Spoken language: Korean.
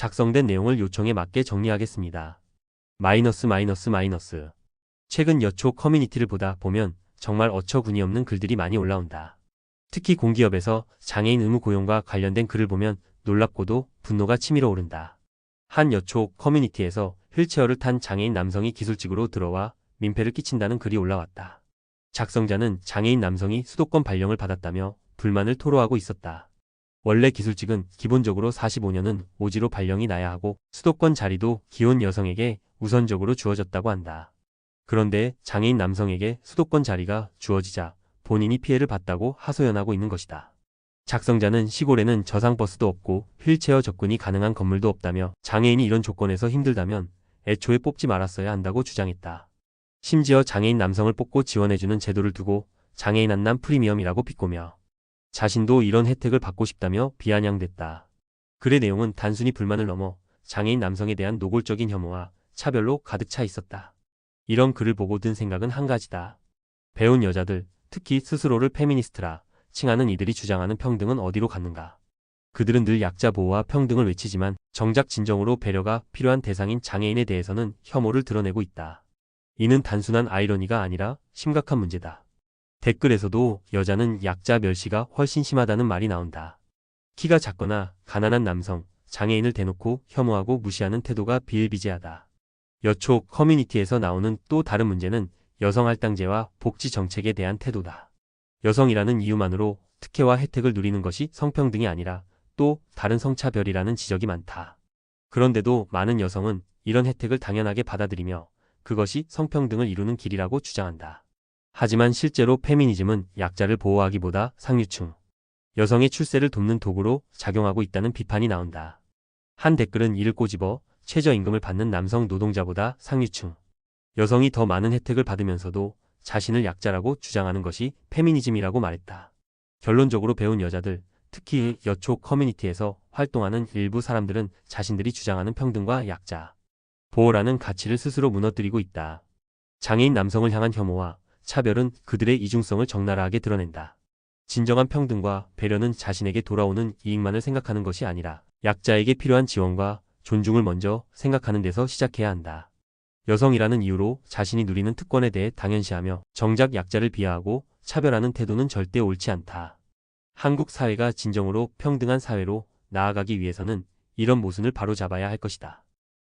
작성된 내용을 요청에 맞게 정리하겠습니다. 마이너스. 최근 여초 커뮤니티를 보다 보면 정말 어처구니없는 글들이 많이 올라온다. 특히 공기업에서 장애인 의무 고용과 관련된 글을 보면 놀랍고도 분노가 치밀어 오른다. 한 여초 커뮤니티에서 휠체어를 탄 장애인 남성이 기술직으로 들어와 민폐를 끼친다는 글이 올라왔다. 작성자는 장애인 남성이 수도권 발령을 받았다며 불만을 토로하고 있었다. 원래 기술직은 기본적으로 45년은 오지로 발령이 나야 하고 수도권 자리도 기혼 여성에게 우선적으로 주어졌다고 한다. 그런데 장애인 남성에게 수도권 자리가 주어지자 본인이 피해를 봤다고 하소연하고 있는 것이다. 작성자는 시골에는 저상버스도 없고 휠체어 접근이 가능한 건물도 없다며 장애인이 이런 조건에서 힘들다면 애초에 뽑지 말았어야 한다고 주장했다. 심지어 장애인 남성을 뽑고 지원해주는 제도를 두고 장애인 한남 프리미엄이라고 비꼬며 자신도 이런 혜택을 받고 싶다며 비아냥댔다. 글의 내용은 단순히 불만을 넘어 장애인 남성에 대한 노골적인 혐오와 차별로 가득 차 있었다. 이런 글을 보고 든 생각은 한 가지다. 배운 여자들, 특히 스스로를 페미니스트라 칭하는 이들이 주장하는 평등은 어디로 갔는가. 그들은 늘 약자 보호와 평등을 외치지만 정작 진정으로 배려가 필요한 대상인 장애인에 대해서는 혐오를 드러내고 있다. 이는 단순한 아이러니가 아니라 심각한 문제다. 댓글에서도 여자는 약자 멸시가 훨씬 심하다는 말이 나온다. 키가 작거나 가난한 남성, 장애인을 대놓고 혐오하고 무시하는 태도가 비일비재하다. 여초 커뮤니티에서 나오는 또 다른 문제는 여성 할당제와 복지 정책에 대한 태도다. 여성이라는 이유만으로 특혜와 혜택을 누리는 것이 성평등이 아니라 또 다른 성차별이라는 지적이 많다. 그런데도 많은 여성은 이런 혜택을 당연하게 받아들이며 그것이 성평등을 이루는 길이라고 주장한다. 하지만 실제로 페미니즘은 약자를 보호하기보다 상류층, 여성의 출세를 돕는 도구로 작용하고 있다는 비판이 나온다. 한 댓글은 이를 꼬집어 최저임금을 받는 남성 노동자보다 상류층, 여성이 더 많은 혜택을 받으면서도 자신을 약자라고 주장하는 것이 페미니즘이라고 말했다. 결론적으로 배운 여자들, 특히 여초 커뮤니티에서 활동하는 일부 사람들은 자신들이 주장하는 평등과 약자, 보호라는 가치를 스스로 무너뜨리고 있다. 장애인 남성을 향한 혐오와 차별은 그들의 이중성을 적나라하게 드러낸다. 진정한 평등과 배려는 자신에게 돌아오는 이익만을 생각하는 것이 아니라 약자에게 필요한 지원과 존중을 먼저 생각하는 데서 시작해야 한다. 여성이라는 이유로 자신이 누리는 특권에 대해 당연시하며 정작 약자를 비하하고 차별하는 태도는 절대 옳지 않다. 한국 사회가 진정으로 평등한 사회로 나아가기 위해서는 이런 모순을 바로잡아야 할 것이다.